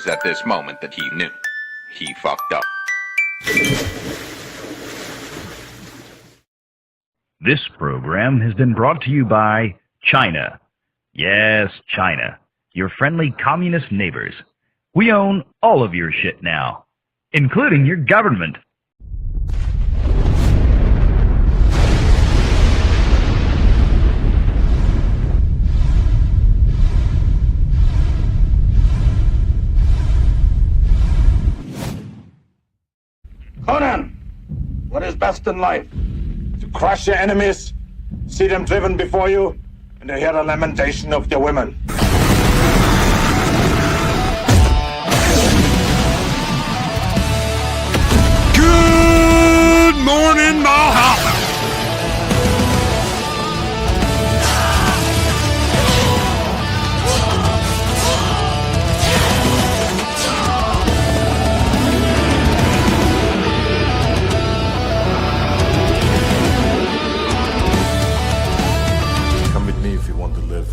was at this moment that he knew. He fucked up. This program has been brought to you by China. Yes, China. Your friendly communist neighbors. We own all of your shit now, including your government. Conan, what is best in life? To crush your enemies, see them driven before you, and to hear the lamentation of their women. Good morning, Valhalla! Come with me if you want to live.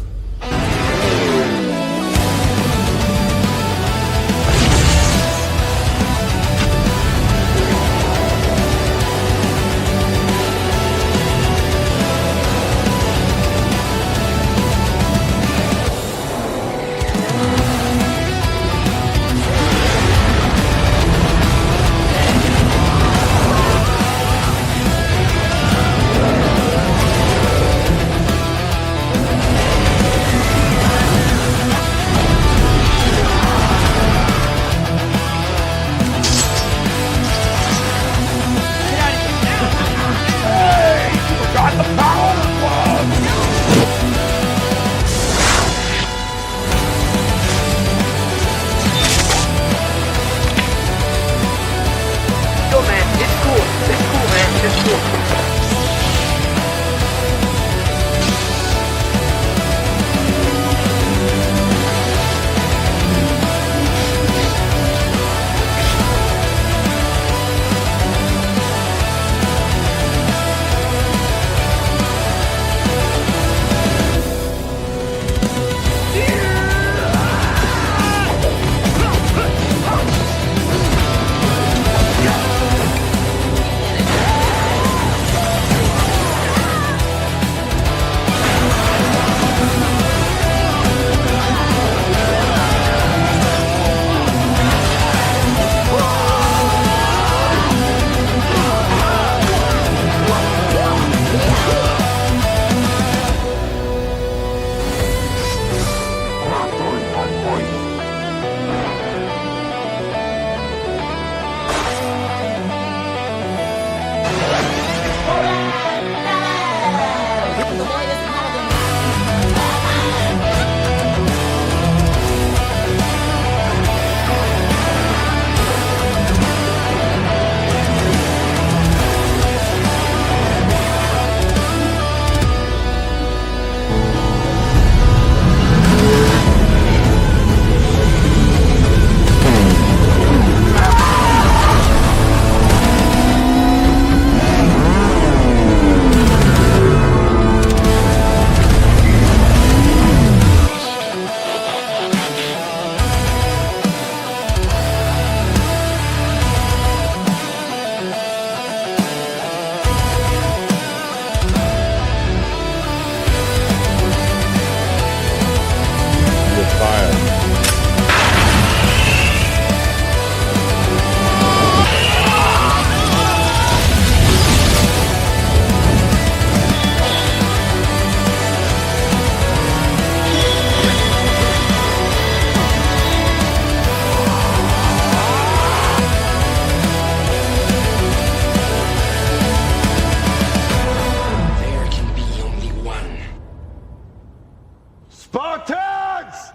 Spartans!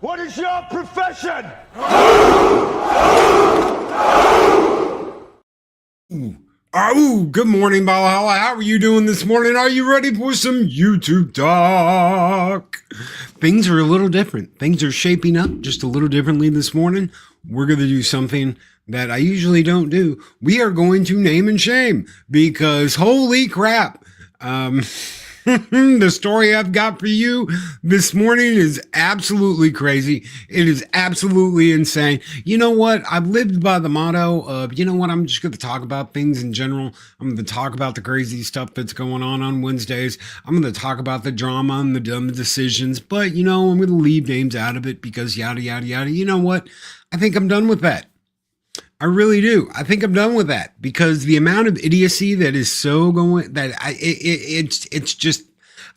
What is your profession? Good morning, Valhalla. How are you doing this morning? Are you ready for some YouTube talk? Things are a little different. Things are shaping up just a little differently this morning. We're going to do something that I usually don't do. We are going to name and shame because holy crap. The story I've got for you this morning is absolutely crazy. It is absolutely insane. You know what? I've lived by the motto of, you know what? I'm just going to talk about things in general. I'm going to talk about the crazy stuff that's going on Wednesdays. I'm going to talk about the drama and the dumb decisions. But, you know, I'm going to leave names out of it because yada, yada, yada. You know what? I think I'm done with that. I really do. I think I'm done with that because the amount of idiocy that is so going that it's just,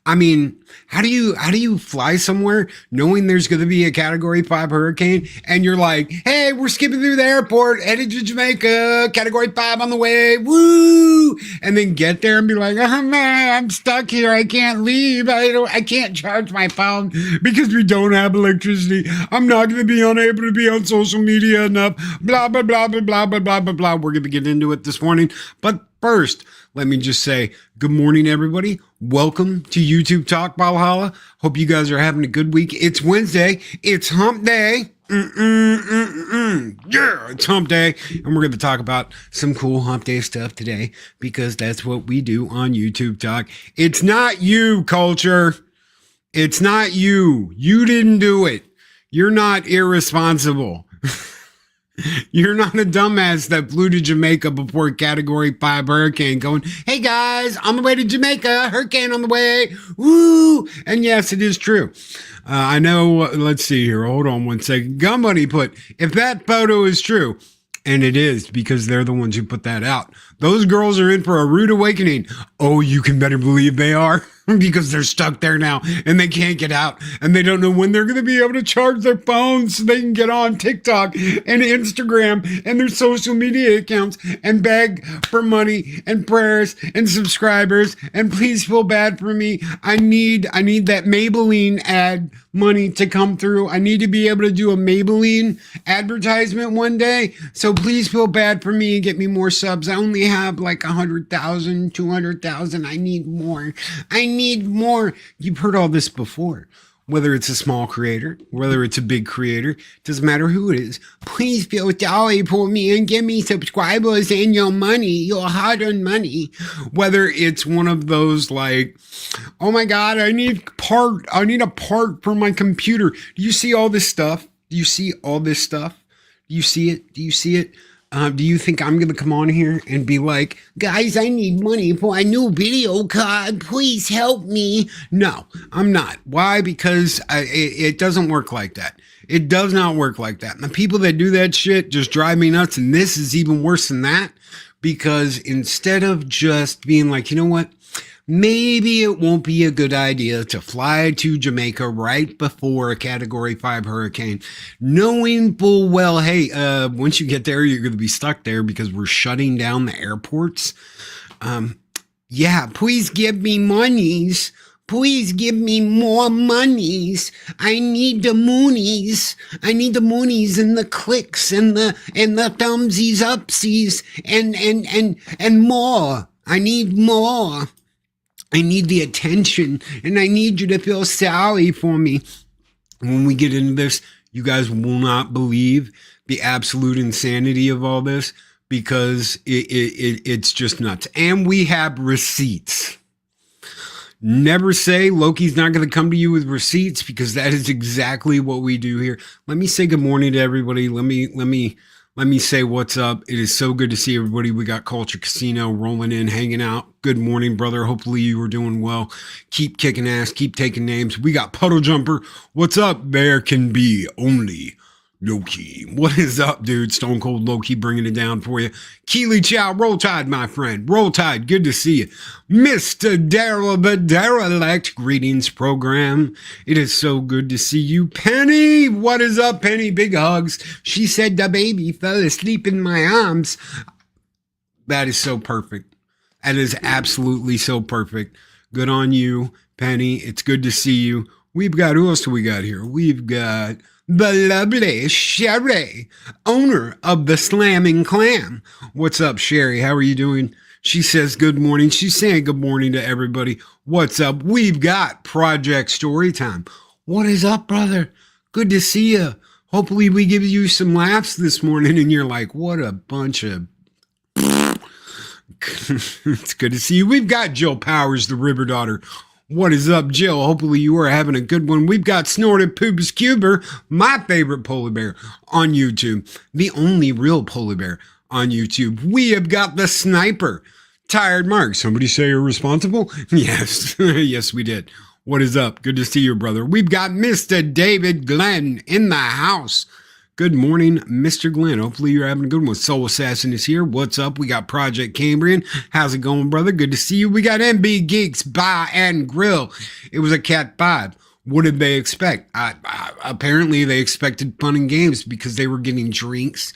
I mean, how do you fly somewhere knowing there's going to be a Category 5 hurricane and you're like, hey, we're skipping through the airport, headed to Jamaica, Category 5 on the way, woo! And then get there and be like, oh man, I'm stuck here. I can't leave. I can't charge my phone because we don't have electricity. I'm not going to be unable to be on social media enough. Blah, blah, blah, blah, blah, blah, blah, blah, blah. We're going to get into it this morning. But first, let me just say good morning, everybody. Welcome to YouTube Talk Valhalla. Hope you guys are having a good week. It's Wednesday. It's hump day. Yeah, it's hump day. And we're going to talk about some cool hump day stuff today because that's what we do on YouTube Talk. It's not you, culture. It's not you. You didn't do it. You're not irresponsible. You're not a dumbass that flew to Jamaica before a Category 5 hurricane going, hey guys, on the way to Jamaica, hurricane on the way, woo! And yes, it is true. I know, let's see here, hold on one second. Gumbunny put, if that photo is true, and it is because they're the ones who put that out, those girls are in for a rude awakening. Oh, you can better believe they are because they're stuck there now and they can't get out and they don't know when they're going to be able to charge their phones so they can get on TikTok and Instagram and their social media accounts and beg for money and prayers and subscribers. And please feel bad for me. I need that Maybelline ad money to come through. I need to be able to do a Maybelline advertisement one day. So please feel bad for me and get me more subs. I only have like 100,000, 200,000. I need more. I need more. You've heard all this before. Whether it's a small creator, whether it's a big creator, doesn't matter who it is. Please feel sorry for me and give me subscribers and your money, your hard-earned money. Whether it's one of those like, oh my God, I need a part for my computer. Do you see all this stuff? Do you see all this stuff? Do you see it? Do you see it? Do you think I'm going to come on here and be like, guys, I need money for a new video card. Please help me. No, I'm not. Why? Because it doesn't work like that. It does not work like that. And the people that do that shit just drive me nuts. And this is even worse than that because instead of just being like, you know what? Maybe it won't be a good idea to fly to Jamaica right before a Category 5 hurricane, knowing full well, hey, once you get there, you're going to be stuck there because we're shutting down the airports. Yeah, please give me monies. Please give me more monies. I need the moonies. I need the moonies and the clicks and the thumbsies upsies and more. I need more. I need the attention and I need you to feel sorry for me. When we get into this, you guys will not believe the absolute insanity of all this because it's just nuts. And we have receipts. Never say Loki's not going to come to you with receipts because that is exactly what we do here. Let me say good morning to everybody. Let me say what's up. It is so good to see everybody. We got Culture Casino rolling in, hanging out. Good morning, brother. Hopefully you are doing well. Keep kicking ass. Keep taking names. We got Puddle Jumper. What's up? There can be only Loki. What is up, dude? Stone Cold Loki bringing it down for you. Keely Chow, Roll Tide, my friend. Roll Tide, good to see you. Mr. Daryl the Derelict, greetings, program. It is so good to see you. Penny, what is up, Penny? Big hugs. She said the baby fell asleep in my arms. That is so perfect. That is absolutely so perfect. Good on you, Penny. It's good to see you. We've got, who else do we got here? We've got the lovely Sherry, owner of the Slamming Clam. What's up, Sherry? How are you doing? She says good morning. She's saying good morning to everybody. What's up? We've got Project Storytime. What is up, brother? Good to see you. Hopefully we give you some laughs this morning and you're like, what a bunch of... It's good to see you. We've got Jill Powers, the River Daughter. What is up, Jill? Hopefully you are having a good one. We've got Snorted Poopus Cuber, my favorite polar bear on YouTube, the only real polar bear on YouTube. We have got the Sniper, Tired Mark. Somebody say Irresponsible? Yes, yes we did. What is up? Good to see you, brother. We've got Mr. David Glenn in the house. Good morning, Mr. Glenn. Hopefully you're having a good one. Soul Assassin is here. What's up? We got Project Cambrian. How's it going, brother? Good to see you. We got MB Geeks Bar and Grill. It was a Cat 5. What did they expect? Apparently they expected fun and games because they were getting drinks.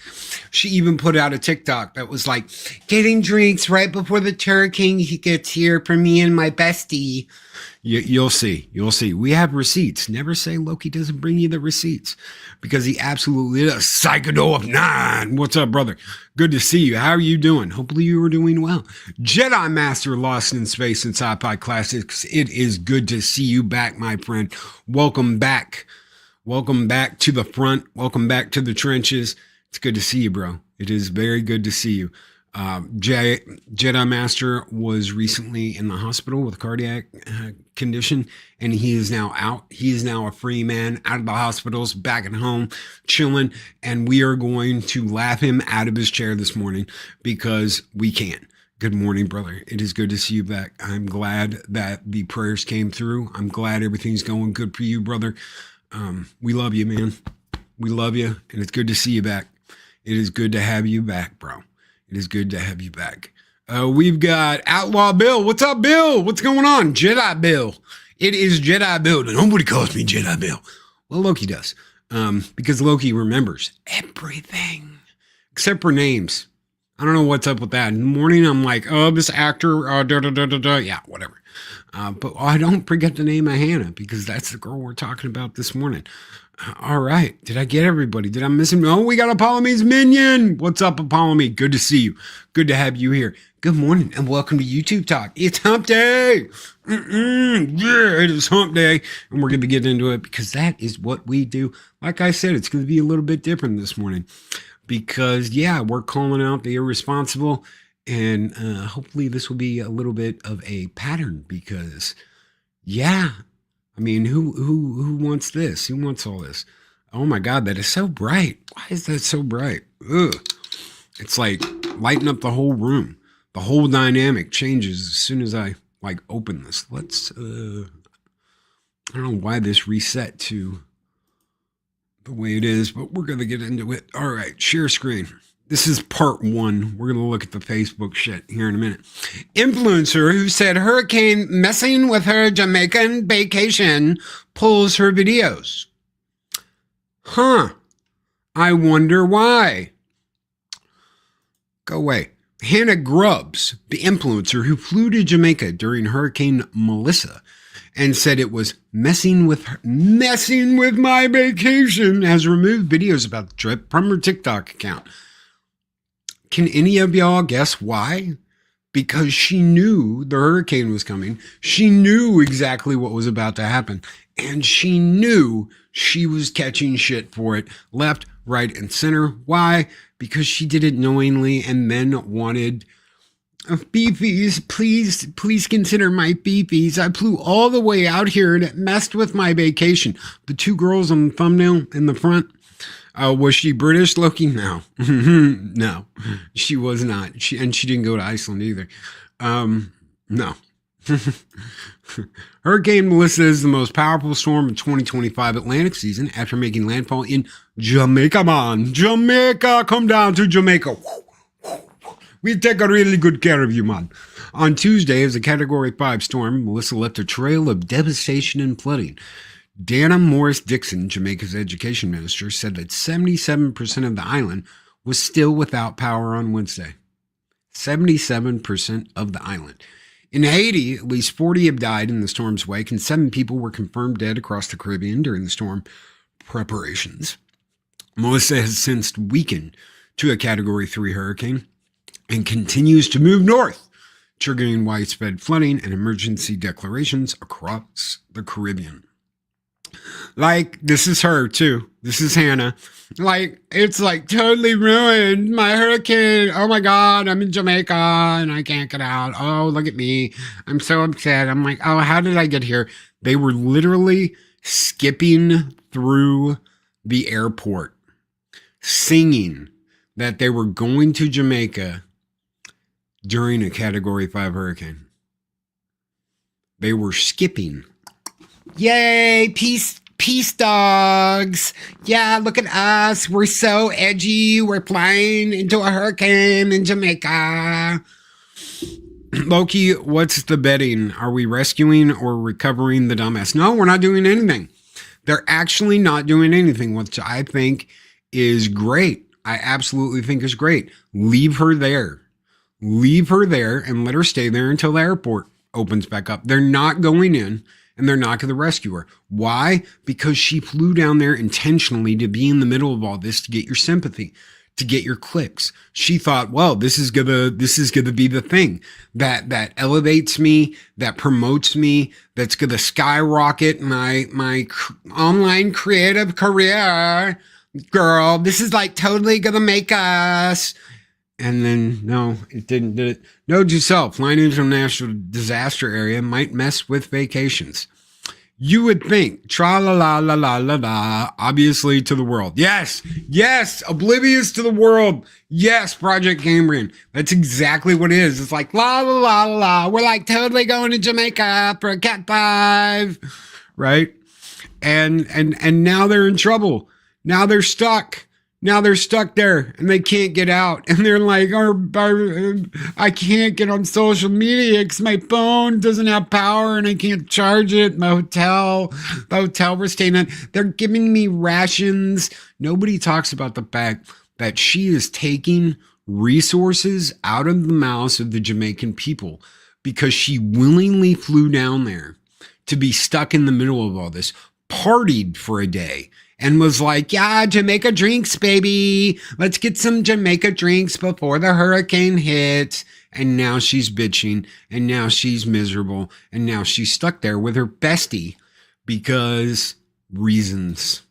She even put out a TikTok that was like, getting drinks right before the Hurricane gets here for me and my bestie. You'll see. You'll see. We have receipts. Never say Loki doesn't bring you the receipts because he absolutely does. Psycho of 9. What's up, brother? Good to see you. How are you doing? Hopefully you were doing well. Jedi Master Lost in Space and Sci-Fi Classics. It is good to see you back, my friend. Welcome back. Welcome back to the front. Welcome back to the trenches. It's good to see you, bro. It is very good to see you. Jedi Master was recently in the hospital with a cardiac condition, and he is now out. He is now a free man, out of the hospitals, back at home, chilling, and we are going to laugh him out of his chair this morning because we can. Good morning, brother. It is good to see you back. I'm glad that the prayers came through. I'm glad everything's going good for you, brother. We love you, man. We love you, and it's good to see you back. It is good to have you back, bro. It is good to have you back. We've got Outlaw Bill. What's up, Bill? What's going on? Jedi Bill. It is Jedi Bill. Nobody calls me Jedi Bill. Well, Loki does. Because Loki remembers everything. Except for names. I don't know what's up with that. In the morning, I'm like, oh, this actor, yeah, whatever. But I don't forget the name of Hannah because that's the girl we're talking about this morning. All right. Did I get everybody? Did I miss him? Oh, we got Apollome's Minion. What's up, Apollome? Good to see you. Good to have you here. Good morning and welcome to YouTube Talk. It's Hump Day. Yeah, it is Hump Day. And we're going to get into it because that is what we do. Like I said, it's going to be a little bit different this morning because, yeah, we're calling out the irresponsible. And hopefully this will be a little bit of a pattern because, yeah, I mean, who wants this? Who wants all this? Oh my God, that is so bright. Why is that so bright? Ugh. It's like lighting up the whole room. The whole dynamic changes as soon as I like open this. Let's, I don't know why this reset to the way it is, but we're going to get into it. All right, share screen. This is part 1. We're going to look at the Facebook shit here in a minute. Influencer who said hurricane messing with her Jamaican vacation pulls her videos. Huh. I wonder why. Go away. Hannah Grubbs, the influencer who flew to Jamaica during Hurricane Melissa and said it was messing with my vacation, has removed videos about the trip from her TikTok account. Can any of y'all guess why? Because she knew the hurricane was coming. She knew exactly what was about to happen. And she knew she was catching shit for it left, right, and center. Why? Because she did it knowingly and then wanted beefies. Please consider my beefies. I flew all the way out here and it messed with my vacation. The 2 girls on the thumbnail in the front. Was she British, Loki? No. No, she was not. She didn't go to Iceland either. No. Hurricane Melissa is the most powerful storm of 2025 Atlantic season after making landfall in Jamaica, man. Jamaica, come down to Jamaica. We take a really good care of you, man. On Tuesday, as a Category 5 storm, Melissa left a trail of devastation and flooding. Dana Morris Dixon, Jamaica's education minister, said that 77% of the island was still without power on Wednesday. 77% of the island. In Haiti, at least 40 have died in the storm's wake, and 7 people were confirmed dead across the Caribbean during the storm preparations. Melissa has since weakened to a Category 3 hurricane and continues to move north, triggering widespread flooding and emergency declarations across the Caribbean. Like, this is her too. This is Hannah. Like, it's like totally ruined my hurricane. Oh my God, I'm in Jamaica and I can't get out. Oh, look at me. I'm so upset. I'm like, oh, how did I get here? They were literally skipping through the airport, singing that they were going to Jamaica during a Category 5 hurricane. They were skipping. Yay, peace dogs. Yeah, look at us. We're so edgy. We're flying into a hurricane in Jamaica. Loki, what's the betting? Are we rescuing or recovering the dumbass? No, we're not doing anything. They're actually not doing anything, which I think is great. I absolutely think is great. Leave her there. Leave her there and let her stay there until the airport opens back up. They're not going in and they're not going to rescue her. Why? Because she flew down there intentionally to be in the middle of all this to get your sympathy, to get your clicks. She thought, well, this is gonna be the thing that elevates me, that promotes me, that's gonna skyrocket my online creative career. Girl, this is like totally gonna make us. And then, no, it didn't. Did it? Note yourself, flying into a natural disaster area might mess with vacations. You would think, tra-la-la-la-la-la-la, obviously to the world. Yes, oblivious to the world. Yes, Project Cambrian. That's exactly what it is. It's like, la-la-la-la-la. We're like totally going to Jamaica for a Cat 5, right? And now they're in trouble. Now they're stuck. Now they're stuck there and they can't get out. And they're like, I can't get on social media because my phone doesn't have power and I can't charge it. The hotel we're staying at, they're giving me rations. Nobody talks about the fact that she is taking resources out of the mouths of the Jamaican people because she willingly flew down there to be stuck in the middle of all this, partied for a day, and was like, yeah, Jamaica drinks, baby. Let's get some Jamaica drinks before the hurricane hits. And now she's bitching, and now she's miserable, and now she's stuck there with her bestie because reasons.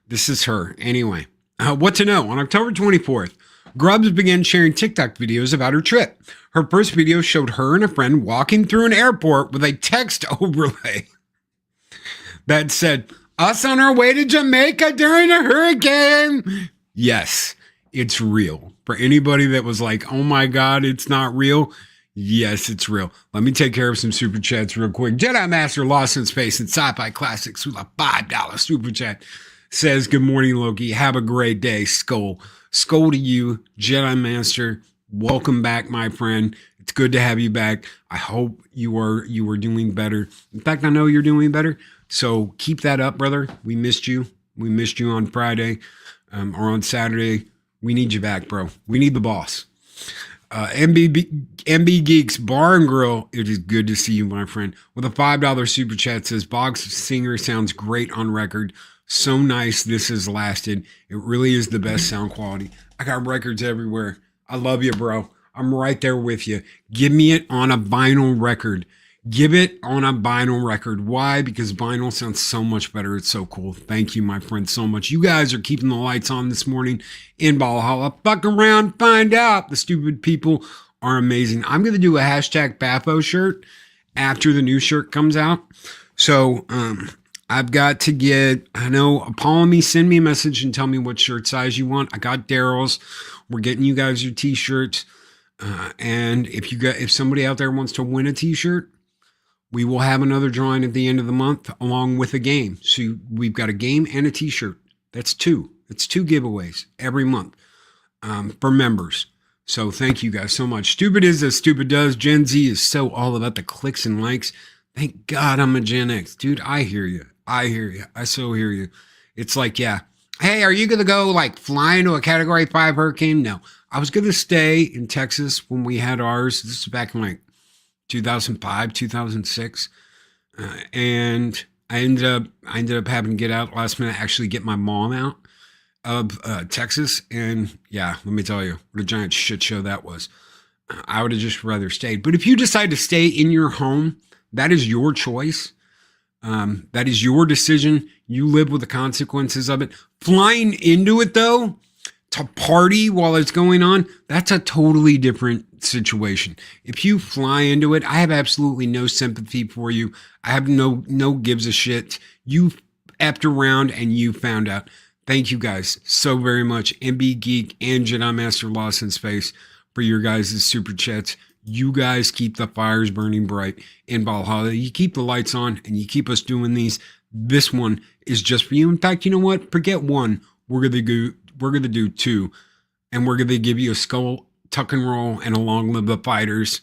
This is her. Anyway, what to know? On October 24th, Grubbs began sharing TikTok videos about her trip. Her first video showed her and a friend walking through an airport with a text overlay that said, us on our way to Jamaica during a hurricane. Yes, it's real. For anybody that was like, oh my God, it's not real. Yes, it's real. Let me take care of some super chats real quick. Jedi Master Lost in Space and Sci-Fi Classics with a $5 super chat says, good morning, Loki. Have a great day. Skull to you, Jedi Master. Welcome back, my friend. It's good to have you back. I hope you are doing better. In fact, I know you're doing better. So keep that up, brother. We missed you. We missed you on Friday or on Saturday. We need you back, bro. We need the boss. MB Geeks Bar and Grill. It is good to see you, my friend. With a $5 super chat says, Boggs singer sounds great on record. So nice this has lasted. It really is the best sound quality. I got records everywhere. I love you, bro. I'm right there with you. Give me it on a vinyl record. Give it on a vinyl record. Why? Because vinyl sounds so much better. It's so cool. Thank you, my friend, so much. You guys are keeping the lights on this morning in Valhalla. Fuck around, find out. The stupid people are amazing. I'm going to do a hashtag Bafo shirt after the new shirt comes out. So I've got to get, Paul me, send me a message and tell me what shirt size you want. I got Daryl's. We're getting you guys your t-shirts. And if somebody out there wants to win a t-shirt, we will have another drawing at the end of the month along with a game. So we've got a game and a t-shirt. That's two. It's 2 giveaways every month for members. So thank you guys so much. Stupid is as stupid does. Gen Z is so all about the clicks and likes. Thank God I'm a Gen X. Dude, I hear you. I so hear you. It's like, yeah. Hey, are you going to go like fly into a Category 5 hurricane? No. I was going to stay in Texas when we had ours. This is back in like 2005, 2006. And I ended up having to get out last minute, actually get my mom out of Texas. And yeah, let me tell you what a giant shit show that was. I would have just rather stayed. But if you decide to stay in your home, that is your choice. That is your decision. You live with the consequences of it. Flying into it, though, to party while it's going on, that's a totally different situation. If you fly into it, I have absolutely no sympathy for you. I have no gives a shit. You effed around and you found out. Thank you guys so very much. MB Geek and Jedi Master Lost in Space for your guys' super chats. You guys keep the fires burning bright in Valhalla. You keep the lights on and you keep us doing these. This one is just for you. In fact, you know what? Forget one. We're gonna do two. And we're gonna give you a skull tuck and roll and a long live the fighters.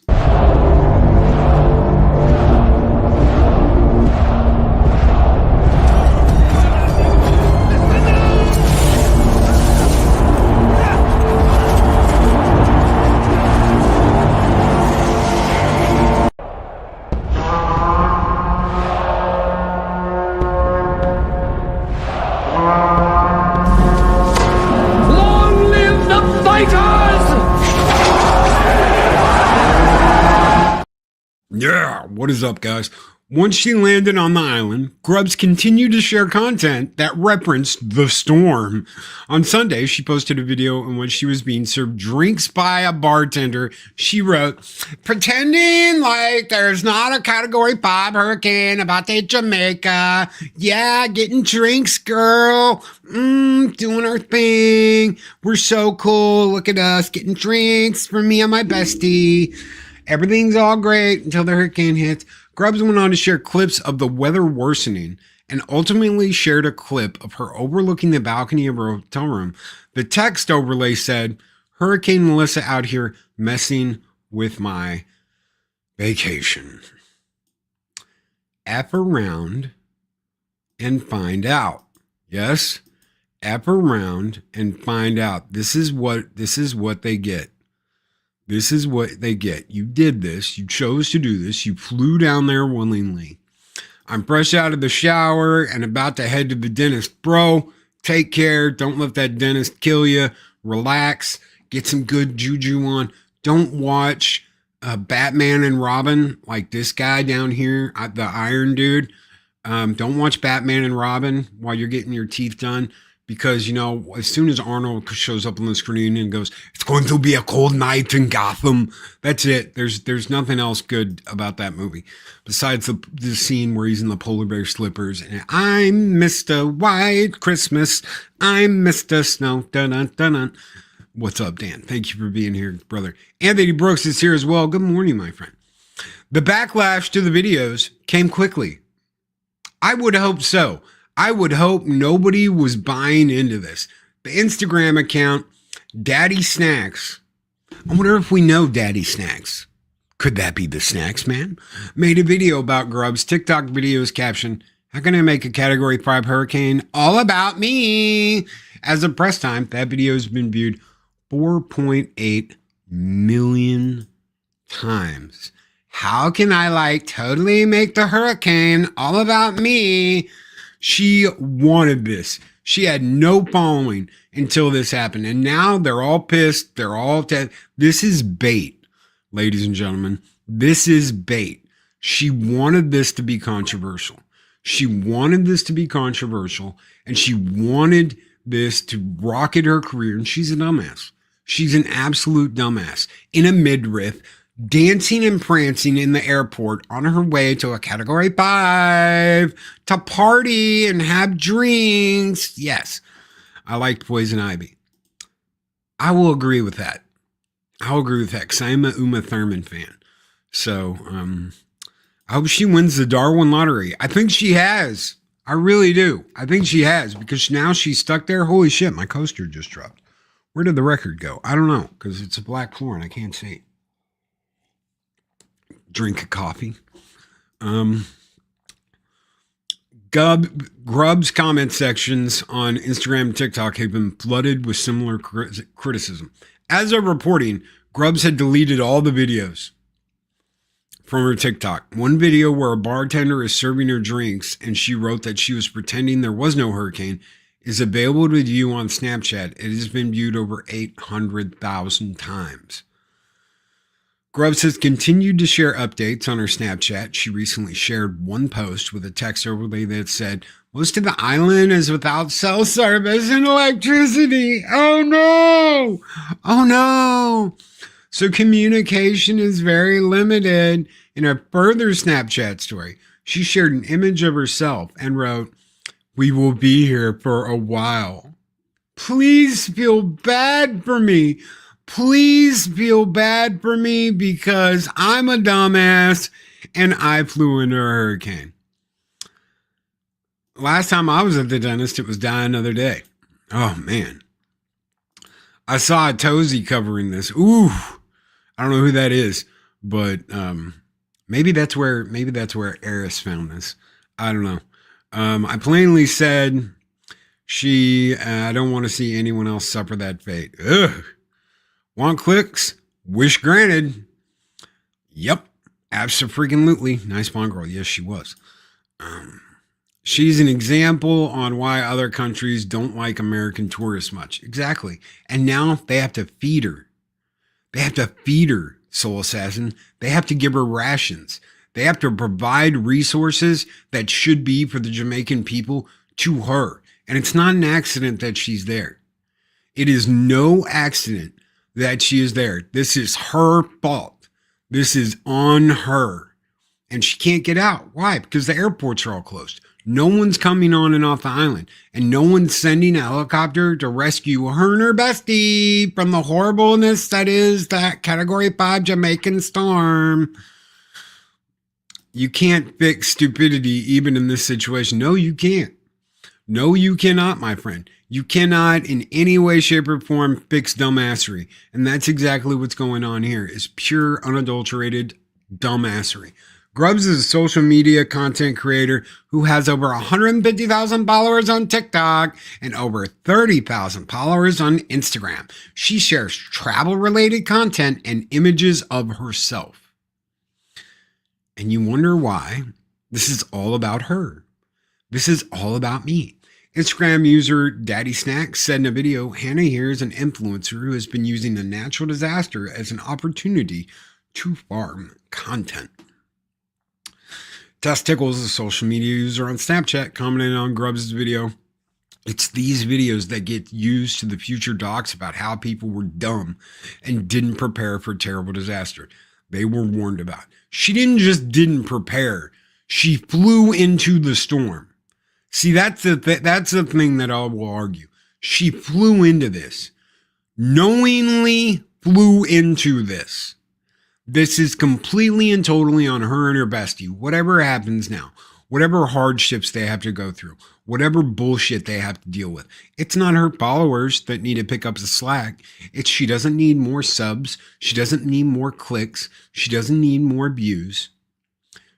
Yeah, what is up, guys? Once she landed on the island, Grubbs continued to share content that referenced the storm. On Sunday, she posted a video in which she was being served drinks by a bartender. She wrote, pretending like there's not a Category 5 hurricane about to hit Jamaica. Yeah, getting drinks, girl. Doing our thing. We're so cool. Look at us getting drinks for me and my bestie. Everything's all great until the hurricane hits. Grubbs went on to share clips of the weather worsening and ultimately shared a clip of her overlooking the balcony of her hotel room. The text overlay said, Hurricane Melissa out here messing with my vacation. F around and find out. Yes, F around and find out. This is what they get. This is what they get. You did this. You chose to do this. You flew down there willingly. I'm fresh out of the shower and about to head to the dentist. Bro, take care. Don't let that dentist kill you. Relax. Get some good juju on. Don't watch Batman and Robin like this guy down here, the Iron Dude. Don't watch Batman and Robin while you're getting your teeth done. Because, you know, as soon as Arnold shows up on the screen and goes, it's going to be a cold night in Gotham. That's it. There's nothing else good about that movie. Besides the scene where he's in the polar bear slippers. And I'm Mr. White Christmas. I'm Mr. Snow. Dun-dun-dun-dun. What's up, Dan? Thank you for being here, brother. Anthony Brooks is here as well. Good morning, my friend. The backlash to the videos came quickly. I would hope so. I would hope nobody was buying into this. The Instagram account, Daddy Snacks. I wonder if we know Daddy Snacks. Could that be the Snacks Man? Made a video about Grubbs. TikTok videos caption, how can I make a Category 5 hurricane all about me? As of press time, that video has been viewed 4.8 million times. How can I totally make the hurricane all about me? She wanted this. She had no following until this happened. And now they're all pissed. They're all dead. This is bait, ladies and gentlemen. This is bait. She wanted this to be controversial. She wanted this to be controversial. And she wanted this to rocket her career. And she's a dumbass. She's an absolute dumbass. In a midriff, dancing and prancing in the airport on her way to a Category 5 to party and have drinks. Yes, I liked Poison Ivy. I will agree with that. I'll agree with that because I'm a Uma Thurman fan. So I hope she wins the Darwin lottery. I think she has. I really do. I think she has because now she's stuck there. Holy shit, my coaster just dropped. Where did the record go? I don't know because it's a black floor and I can't see. Drink a coffee. Grubbs comment sections on Instagram and TikTok have been flooded with similar criticism. As of reporting, Grubbs had deleted all the videos from her TikTok. One video where a bartender is serving her drinks and she wrote that she was pretending there was no hurricane is available to view on Snapchat. It has been viewed over 800,000 times. Grubbs has continued to share updates on her Snapchat. She recently shared one post with a text overlay that said, most of the island is without cell service and electricity. Oh no! Oh no! So communication is very limited. In a further Snapchat story, she shared an image of herself and wrote, we will be here for a while. Please feel bad for me. Please feel bad for me because I'm a dumbass and I flew into a hurricane. Last time I was at the dentist, it was Die Another Day. Oh, man. I saw a Tozy covering this. Ooh, I don't know who that is, but maybe that's where Eris found this. I don't know. I plainly said I don't want to see anyone else suffer that fate. Ugh. Want clicks? Wish granted. Yep. Abso-freaking-lutely. Nice Bond girl. Yes, she was. She's an example on why other countries don't like American tourists much. Exactly. And now they have to feed her. They have to feed her, Soul Assassin. They have to give her rations. They have to provide resources that should be for the Jamaican people to her. And it's not an accident that she's there. It is no accident that she is there. This is her fault. This is on her. And she can't get out. Why? Because the airports are all closed. No one's coming on and off the island. And no one's sending a helicopter to rescue her and her bestie from the horribleness that is that Category 5 Jamaican storm. You can't fix stupidity even in this situation. No, you can't. No, you cannot, my friend. You cannot in any way, shape, or form fix dumbassery. And that's exactly what's going on here, is pure, unadulterated dumbassery. Grubbs is a social media content creator who has over 150,000 followers on TikTok and over 30,000 followers on Instagram. She shares travel-related content and images of herself. And you wonder why. This is all about her. This is all about me. Instagram user Daddy Snacks said in a video, Hannah here is an influencer who has been using the natural disaster as an opportunity to farm content. Tess Tickles, a social media user on Snapchat, commented on Grubbs' video. It's these videos that get used to the future docs about how people were dumb and didn't prepare for a terrible disaster. They were warned about. She didn't prepare. She flew into the storm. See, that's the thing that I will argue. She flew into this. Knowingly flew into this. This is completely and totally on her and her bestie. Whatever happens now, whatever hardships they have to go through, whatever bullshit they have to deal with. It's not her followers that need to pick up the slack. She doesn't need more subs. She doesn't need more clicks. She doesn't need more views.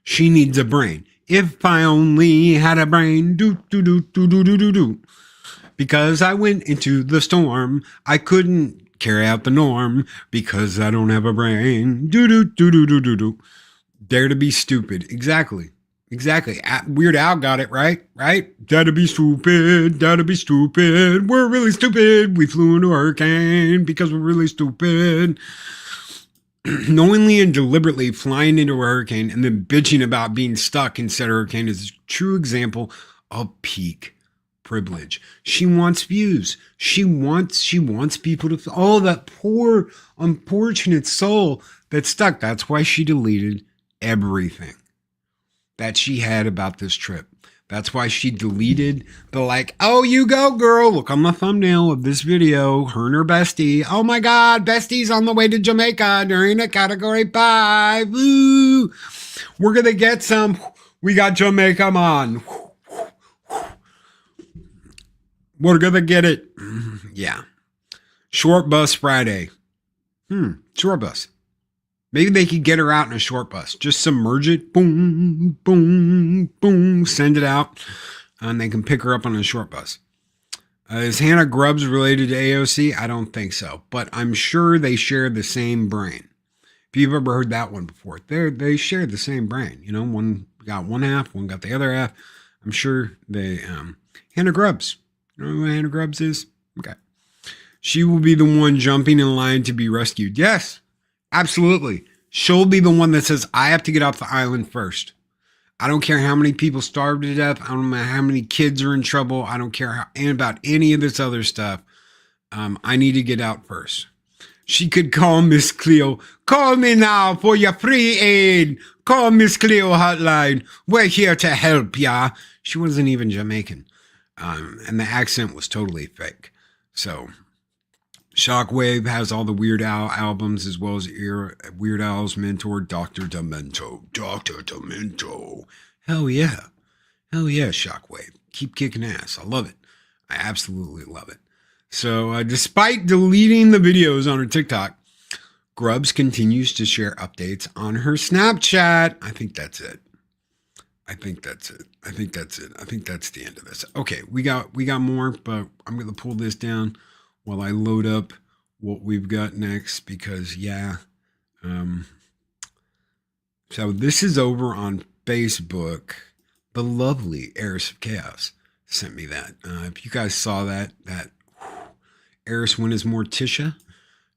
She needs a brain. If I only had a brain, do. Because I went into the storm, I couldn't carry out the norm because I don't have a brain. Do. Dare to be stupid. Exactly. Weird Al got it right? Dare to be stupid. We're really stupid. We flew into a hurricane because we're really stupid. Knowingly and deliberately flying into a hurricane and then bitching about being stuck in said hurricane is a true example of peak privilege. She wants views. She wants people to, oh, that poor, unfortunate soul that's stuck. That's why she deleted everything that she had about this trip. That's why she deleted the oh, you go, girl. Look on the thumbnail of this video. Her and her bestie. Oh my God, bestie's on the way to Jamaica during a Category 5. Woo! We're going to get some. We got Jamaica on. We're going to get it. Yeah. Short bus Friday. Short bus. Maybe they could get her out in a short bus. Just submerge it. Boom, boom, boom. Send it out. And they can pick her up on a short bus. Is Hannah Grubbs related to AOC? I don't think so. But I'm sure they share the same brain. If you've ever heard that one before, they share the same brain. You know, one got one half, one got the other half. I'm sure they... Hannah Grubbs. You know who Hannah Grubbs is? Okay. She will be the one jumping in line to be rescued. Yes. Absolutely. She'll be the one that says, I have to get off the island first. I don't care how many people starve to death. I don't know how many kids are in trouble. I don't care about any of this other stuff. I need to get out first. She could call Miss Cleo. Call me now for your free aid. Call Miss Cleo hotline. We're here to help ya. She wasn't even Jamaican. And the accent was totally fake. So Shockwave has all the Weird Al albums as well as Weird Al's mentor, Dr. Demento. Dr. Demento. Hell yeah. Hell yeah, Shockwave. Keep kicking ass. I love it. I absolutely love it. So despite deleting the videos on her TikTok, Grubbs continues to share updates on her Snapchat. I think that's it. I think that's the end of this. Okay, we got more, but I'm going to pull this down while I load up what we've got next because, yeah. So this is over on Facebook. The lovely Heiress of Chaos sent me that. If you guys saw that Heiress win is Morticia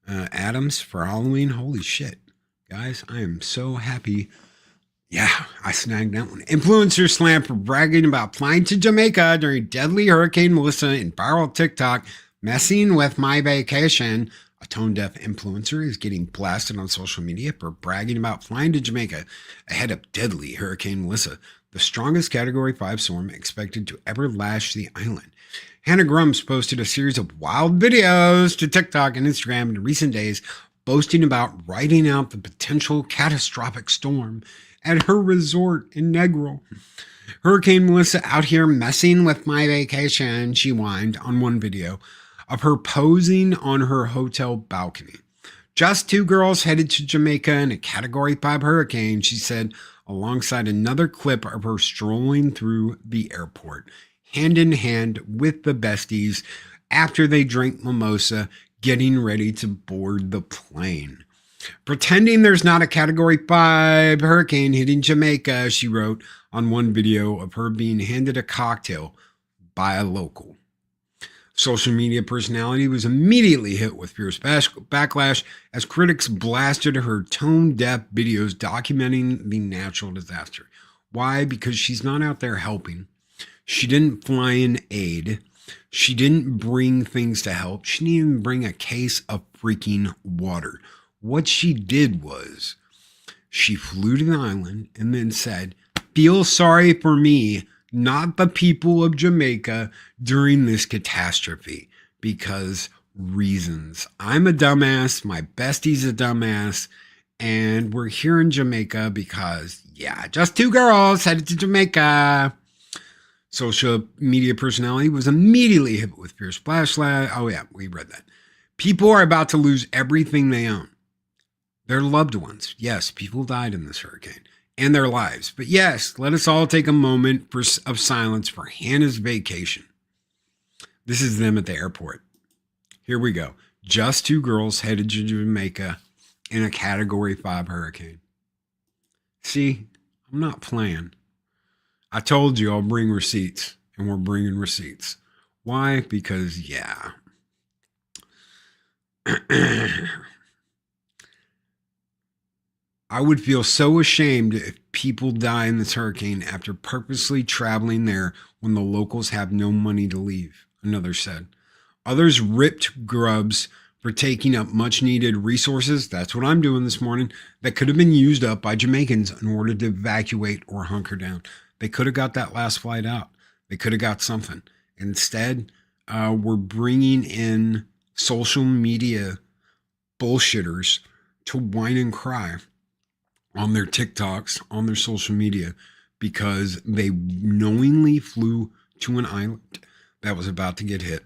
Adams for Halloween. Holy shit, guys. I am so happy. Yeah, I snagged that one. Influencer slam for bragging about flying to Jamaica during deadly Hurricane Melissa in viral TikTok. Messing with my vacation. A tone-deaf influencer is getting blasted on social media for bragging about flying to Jamaica ahead of deadly Hurricane Melissa, the strongest Category 5 storm expected to ever lash the island. Hannah Grubbs posted a series of wild videos to TikTok and Instagram in recent days, boasting about riding out the potential catastrophic storm at her resort in Negril. Hurricane Melissa out here messing with my vacation, she whined on one video of her posing on her hotel balcony. Just two girls headed to Jamaica in a Category 5 hurricane, she said, alongside another clip of her strolling through the airport, hand in hand with the besties after they drank mimosa, getting ready to board the plane. Pretending there's not a Category 5 hurricane hitting Jamaica, she wrote on one video of her being handed a cocktail by a local. Social media personality was immediately hit with fierce backlash as critics blasted her tone-deaf videos documenting the natural disaster. Why? Because she's not out there helping. She didn't fly in aid. She didn't bring things to help. She didn't even bring a case of freaking water. What she did was she flew to the island and then said, "Feel sorry for me, not the people of Jamaica during this catastrophe because reasons. I'm a dumbass. My bestie's a dumbass. And we're here in Jamaica because, yeah, just two girls headed to Jamaica." Social media personality was immediately hit with fierce backlash. Oh, yeah, we read that. People are about to lose everything they own. Their loved ones. Yes, people died in this hurricane. And their lives. But yes, let us all take a moment of silence for Hannah's vacation. This is them at the airport. Here we go. Just two girls headed to Jamaica in a Category 5 hurricane. See, I'm not playing. I told you I'll bring receipts, and we're bringing receipts. Why? Because, yeah. I would feel so ashamed if people die in this hurricane after purposely traveling there when the locals have no money to leave, another said. Others ripped Grubbs for taking up much needed resources, that's what I'm doing this morning, that could have been used up by Jamaicans in order to evacuate or hunker down. They could have got that last flight out. They could have got something. Instead, we're bringing in social media bullshitters to whine and cry on their TikToks, on their social media, because they knowingly flew to an island that was about to get hit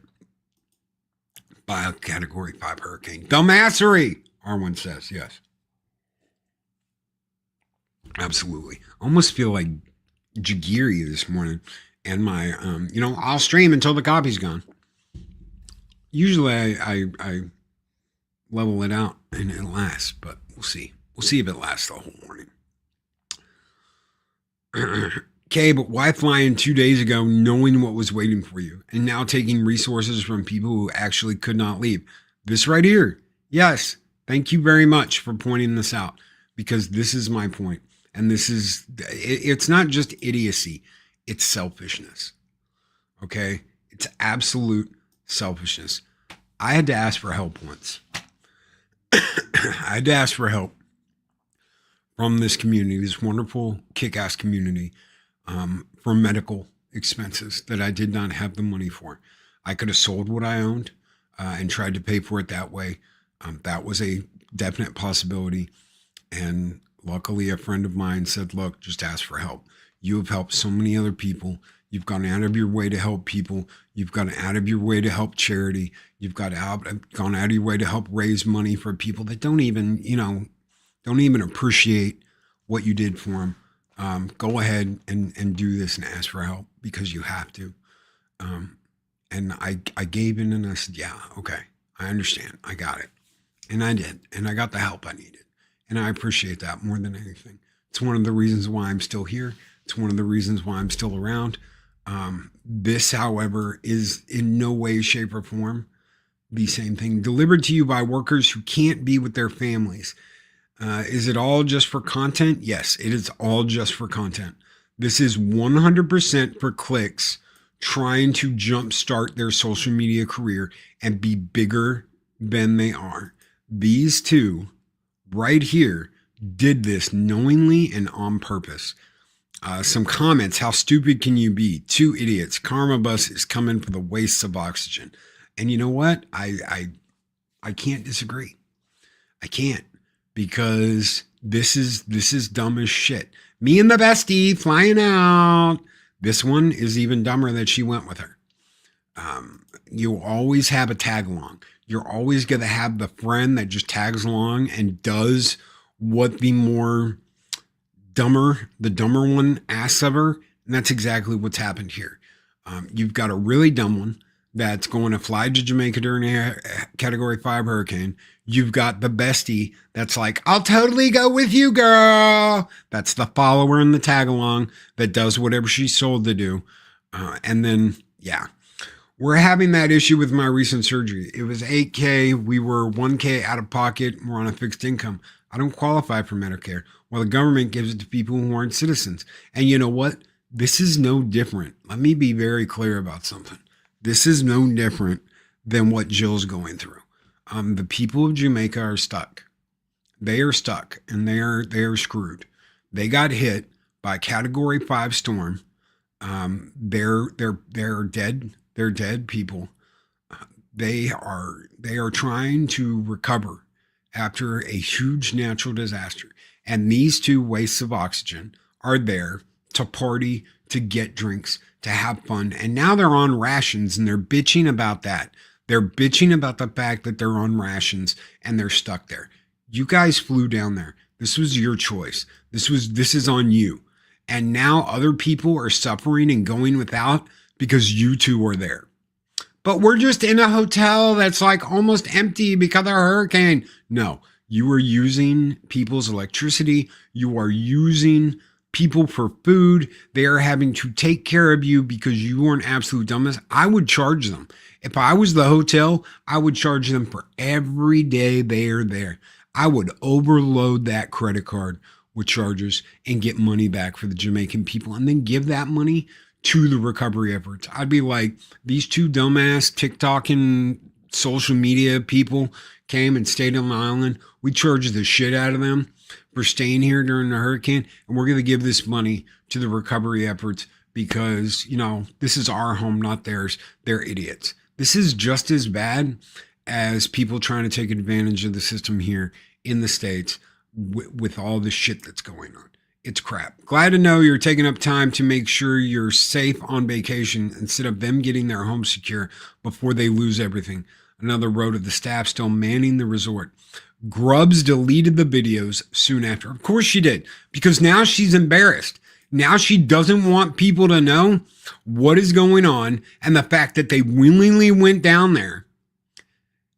by a Category 5 hurricane. Dumbassery, R1 says, yes. Absolutely. I almost feel like Jagiri this morning, and my, I'll stream until the copy's gone. Usually I level it out and it lasts, but we'll see. We'll see if it lasts the whole morning. Okay, but why fly in 2 days ago knowing what was waiting for you and now taking resources from people who actually could not leave? This right here. Yes, thank you very much for pointing this out. because this is my point. And it's not just idiocy, it's selfishness. Okay? It's absolute selfishness. I had to ask for help once. I had to ask for help from this community, this wonderful kick-ass community, for medical expenses that I did not have the money for. I could have sold what I owned and tried to pay for it that way. That was a definite possibility. And luckily, a friend of mine said, look, just ask for help. You have helped so many other people. You've gone out of your way to help people. You've gone out of your way to help charity. You've gone out of your way to help raise money for people that don't even appreciate what you did for them. Go ahead and do this and ask for help because you have to. And I gave in and I said, yeah, okay, I understand. I got it. And I did. And I got the help I needed. And I appreciate that more than anything. It's one of the reasons why I'm still here. It's one of the reasons why I'm still around. This, however, is in no way, shape, or form the same thing. Delivered to you by workers who can't be with their families. Is it all just for content? Yes, it is all just for content. This is 100% for clicks, trying to jumpstart their social media career and be bigger than they are. These two right here did this knowingly and on purpose. Some comments. How stupid can you be? Two idiots. Karma bus is coming for the wastes of oxygen. And you know what? I can't disagree. I can't, because this is dumb as shit. Me and the bestie flying out. This one is even dumber that she went with her. You always have a tag along. You're always going to have the friend that just tags along and does what the dumber one asks of her. And that's exactly what's happened here. You've got a really dumb one that's going to fly to Jamaica during a Category 5 hurricane. You've got the bestie that's like, I'll totally go with you, girl. That's the follower in the tag along that does whatever she's told to do. And then, yeah, we're having that issue with my recent surgery. It was $8K. We were $1K out of pocket. We're on a fixed income. I don't qualify for Medicare. Well, the government gives it to people who aren't citizens. And you know what? This is no different. Let me be very clear about something. This is no different than what Jill's going through. The people of Jamaica are stuck. They are stuck, and they are screwed. They got hit by a Category 5 storm. They're dead. They're dead people. They are trying to recover after a huge natural disaster. And these two wastes of oxygen are there to party, to get drinks, to have fun. And now they're on rations, and they're bitching about that. They're bitching about the fact that they're on rations and they're stuck there. You guys flew down there. This was your choice. This is on you. And now other people are suffering and going without because you two are there. But we're just in a hotel that's like almost empty because of a hurricane. No, you are using people's electricity. You are using people for food. They are having to take care of you because you are an absolute dumbass. I would charge them. If I was the hotel, I would charge them for every day they are there. I would overload that credit card with charges and get money back for the Jamaican people and then give that money to the recovery efforts. I'd be like, these two dumbass TikTok and social media people came and stayed on the island. We charged the shit out of them for staying here during the hurricane, and we're going to give this money to the recovery efforts because, you know, this is our home, not theirs. They're idiots. This is just as bad as people trying to take advantage of the system here in the States with all the shit that's going on. It's crap. Glad to know you're taking up time to make sure you're safe on vacation instead of them getting their home secure before they lose everything. Another wrote of the staff still manning the resort. Grubbs deleted the videos soon after. Of course she did, because now she's embarrassed. Now she doesn't want people to know what is going on and the fact that they willingly went down there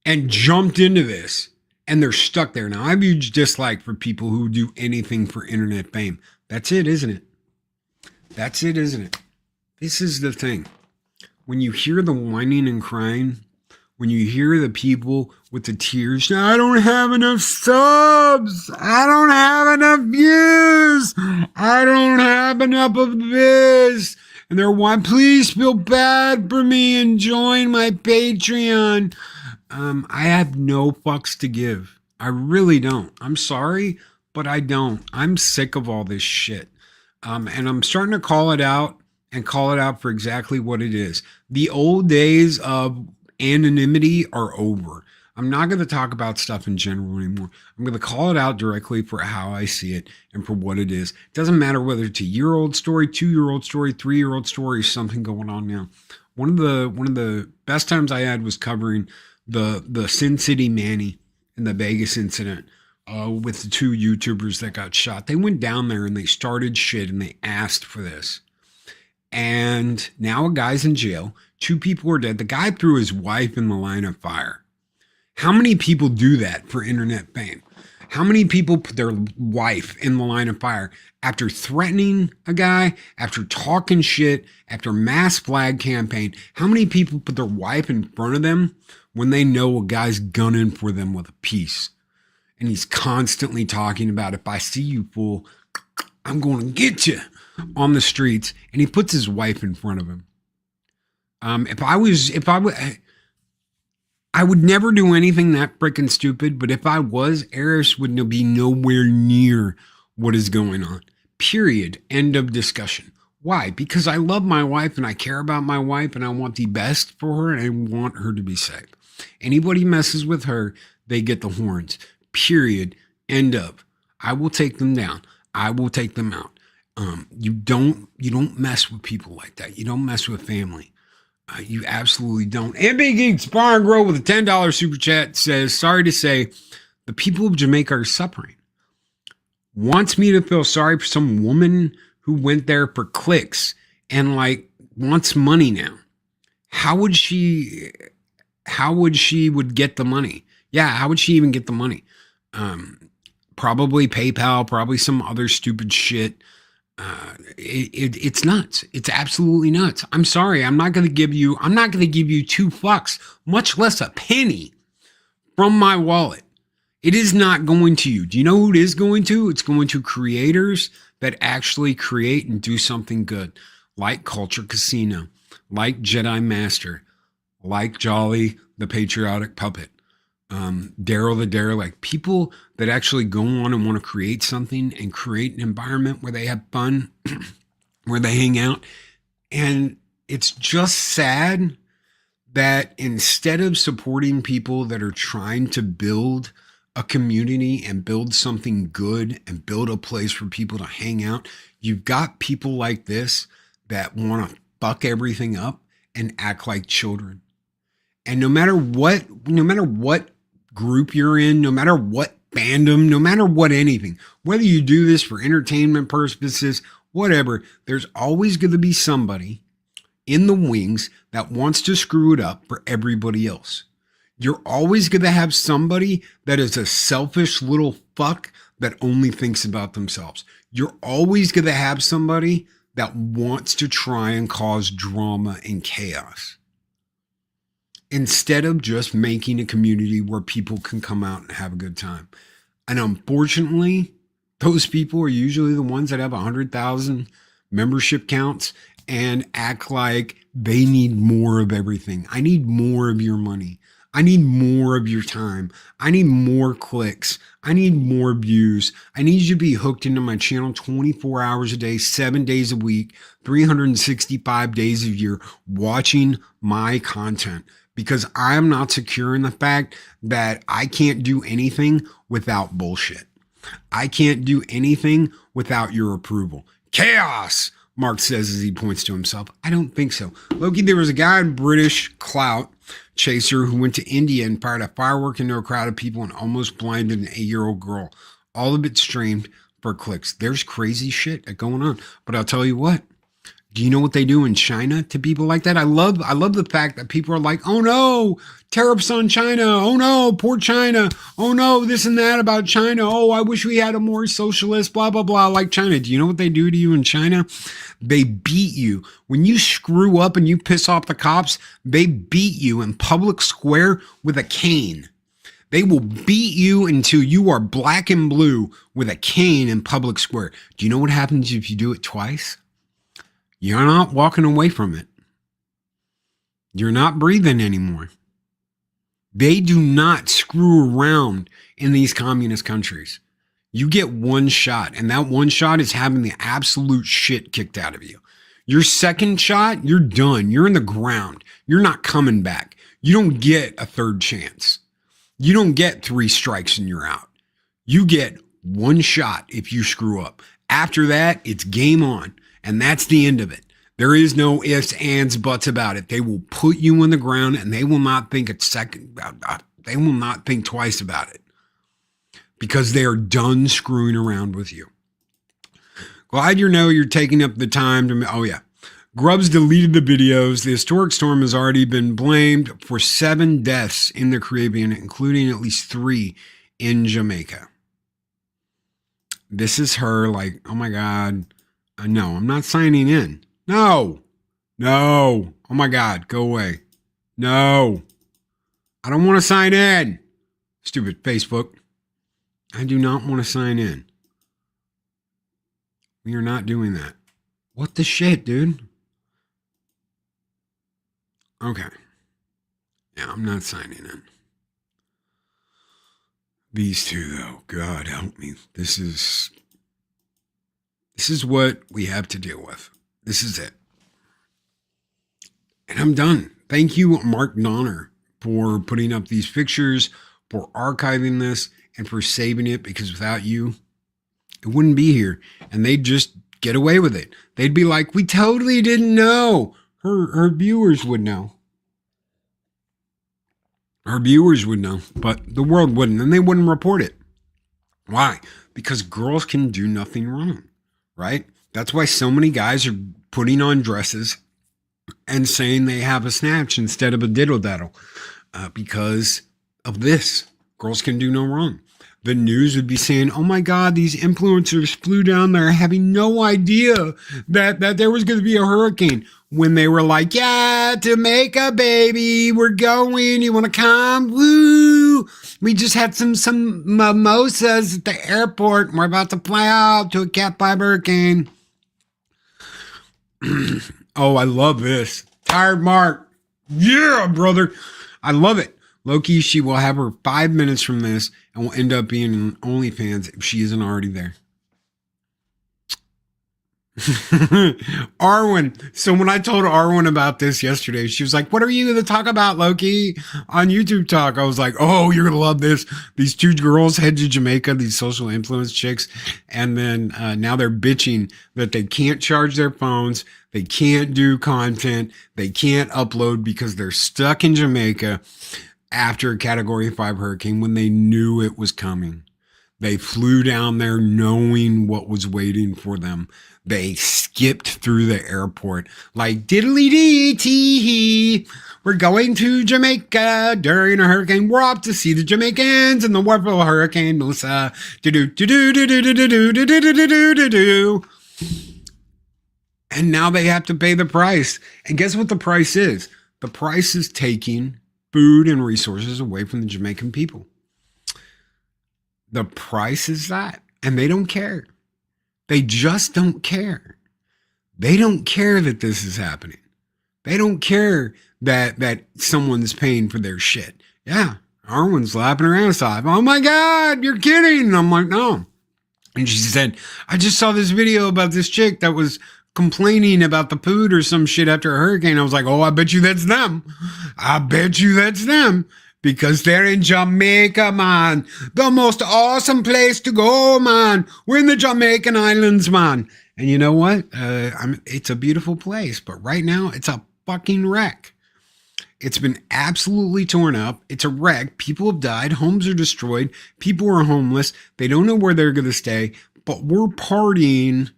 and jumped into this and they're stuck there. Now, I have huge dislike for people who do anything for internet fame. That's it, isn't it? That's it, isn't it? This is the thing. When you hear the whining and crying, when you hear the people with the tears, I don't have enough subs, I don't have enough views, I don't have enough of this, and they're one, please feel bad for me and join my Patreon. I have no fucks to give. I really don't. I'm sorry, but I don't. I'm sick of all this shit. And I'm starting to call it out and call it out for exactly what it is. The old days of anonymity are over. I'm not going to talk about stuff in general anymore. I'm going to call it out directly for how I see it and for what it is. It doesn't matter whether it's a year-old story, 2-year-old story, 3-year-old story, something going on now. One of the best times I had was covering the Sin City Manny and the Vegas incident with the 2 YouTubers that got shot. They went down there and they started shit and they asked for this. And now a guy's in jail. 2 people are dead. The guy threw his wife in the line of fire. How many people do that for internet fame? How many people put their wife in the line of fire after threatening a guy, after talking shit, after mass flag campaign? How many people put their wife in front of them when they know a guy's gunning for them with a piece? And he's constantly talking about, if I see you, fool, I'm going to get you on the streets. And he puts his wife in front of him. I would never do anything that freaking stupid, but if I was, Eris would be nowhere near what is going on. Period. End of discussion. Why? Because I love my wife and I care about my wife and I want the best for her and I want her to be safe. Anybody messes with her, they get the horns. Period. End of. I will take them down. I will take them out. You don't mess with people like that. You don't mess with family. You absolutely don't. And Big Geek Spar and Grow with a $10 super chat says, sorry to say, the people of Jamaica are suffering. Wants me to feel sorry for some woman who went there for clicks and wants money now. How would she would get the money? Yeah, how would she even get the money? Probably PayPal, probably some other stupid shit. It's nuts. It's absolutely nuts. I'm sorry. I'm not going to give you 2 fucks, much less a penny from my wallet. It is not going to you. Do you know who it is going to? It's going to creators that actually create and do something good, like Culture Casino, like Jedi Master, like Jolly the Patriotic Puppet, Daryl the Derelict, people that actually go on and want to create something and create an environment where they have fun, where they hang out. And it's just sad that instead of supporting people that are trying to build a community and build something good and build a place for people to hang out, you've got people like this that want to fuck everything up and act like children. And no matter what group you're in, no matter what fandom, no matter what anything, whether you do this for entertainment purposes, whatever, there's always going to be somebody in the wings that wants to screw it up for everybody else. You're always going to have somebody that is a selfish little fuck that only thinks about themselves. You're always going to have somebody that wants to try and cause drama and chaos, instead of just making a community where people can come out and have a good time. And unfortunately, those people are usually the ones that have 100,000 membership counts and act like they need more of everything. I need more of your money. I need more of your time. I need more clicks. I need more views. I need you to be hooked into my channel 24 hours a day, 7 days a week, 365 days a year, watching my content. Because I'm not secure in the fact that I can't do anything without bullshit. I can't do anything without your approval. Chaos, Mark says as he points to himself. I don't think so. Loki, there was a guy in British clout chaser who went to India and fired a firework into a crowd of people and almost blinded an 8-year-old girl. All of it streamed for clicks. There's crazy shit going on. But I'll tell you what, Do you know what they do in China to people like that? I love the fact that people are like, oh no, tariffs on China. Oh no, poor China. Oh no, this and that about China. Oh, I wish we had a more socialist, blah, blah, blah, like China. Do you know what they do to you in China? They beat you. When you screw up and you piss off the cops, they beat you in public square with a cane. They will beat you until you are black and blue with a cane in public square. Do you know what happens if you do it twice? You're not walking away from it. You're not breathing anymore. They do not screw around in these communist countries. You get one shot, and that one shot is having the absolute shit kicked out of you. Your second shot, you're done. You're in the ground. You're not coming back. You don't get a third chance. You don't get 3 strikes and you're out. You get one shot if you screw up. After that, it's game on. And that's the end of it. There is no ifs, ands, buts about it. They will put you on the ground and they will not think they will not think twice about it because they are done screwing around with you. Glad you're taking up the time to, oh yeah. Grubbs deleted the videos. The historic storm has already been blamed for 7 deaths in the Caribbean, including at least 3 in Jamaica. This is her like, oh my God. No, I'm not signing in. No. Oh my God, go away. No. I don't want to sign in. Stupid Facebook. I do not want to sign in. We are not doing that. What the shit, dude? Okay. Yeah, I'm not signing in. These two, though, God help me. This is what we have to deal with. This is it. And I'm done. Thank you, Mark Donner, for putting up these pictures, for archiving this, and for saving it, because without you, it wouldn't be here. And they'd just get away with it. They'd be like, we totally didn't know. Her viewers would know. Her viewers would know, but the world wouldn't, and they wouldn't report it. Why? Because girls can do nothing wrong. Right? That's why so many guys are putting on dresses and saying they have a snatch instead of a diddle daddle because of this. Girls can do no wrong. The news would be saying, oh my God, these influencers flew down there having no idea that there was going to be a hurricane, when they were like, yeah, Jamaica, baby, we're going. You want to come? Woo! We just had some mimosas at the airport, and we're about to fly out to a Cat 5 hurricane. Oh, I love this. Tired Mark. Yeah, brother. I love it. Loki, she will have her 5 minutes from this and will end up being an OnlyFans if she isn't already there. Arwen. So when I told Arwen about this yesterday, she was like, what are you going to talk about, Loki, on YouTube Talk? I was like, oh, you're going to love this. These 2 girls head to Jamaica, these social influence chicks. And then now they're bitching that they can't charge their phones. They can't do content. They can't upload because they're stuck in Jamaica after a Category 5 hurricane when they knew it was coming. They flew down there knowing what was waiting for them. They skipped through the airport like diddly-dee-tee-hee. We're going to Jamaica during a hurricane. We're off to see the Jamaicans and the wonderful Hurricane Melissa. And now they have to pay the price. And guess what the price is? The price is taking food and resources away from the Jamaican people. The price is that. And they don't care. They just don't care. They don't care that this is happening. They don't care that someone's paying for their shit. Yeah, Arwen's lapping her ass off. Oh my God, you're kidding. And I'm like, no. And she said, I just saw this video about this chick that was complaining about the food or some shit after a hurricane. I was like, oh, I bet you that's them. I bet you that's them. Because they're in Jamaica, man. The most awesome place to go, man. We're in the Jamaican Islands, man. And you know what? It's a beautiful place. But right now, it's a fucking wreck. It's been absolutely torn up. It's a wreck. People have died. Homes are destroyed. People are homeless. They don't know where they're going to stay. But we're partying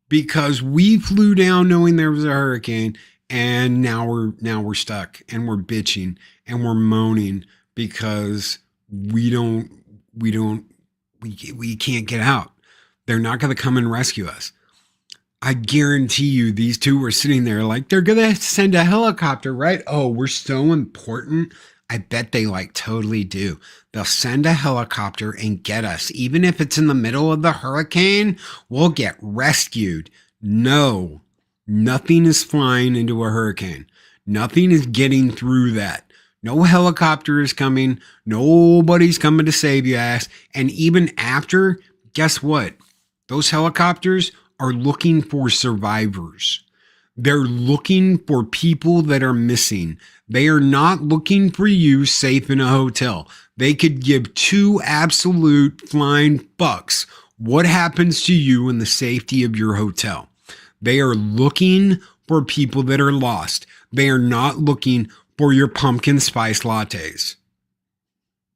because we flew down knowing there was a hurricane, and now we're stuck, and we're bitching and we're moaning because we can't get out. They're not going to come and rescue us. I guarantee you these two were sitting there like, they're going to send a helicopter, right? Oh, we're so important. I bet they like totally do. They'll send a helicopter and get us. Even if it's in the middle of the hurricane, we'll get rescued. No, nothing is flying into a hurricane. Nothing is getting through that. No helicopter is coming. Nobody's coming to save your ass. And even after, guess what? Those helicopters are looking for survivors. They're looking for people that are missing. They are not looking for you safe in a hotel. They could give two absolute flying fucks what happens to you in the safety of your hotel. They are looking for people that are lost. They are not looking for your pumpkin spice lattes.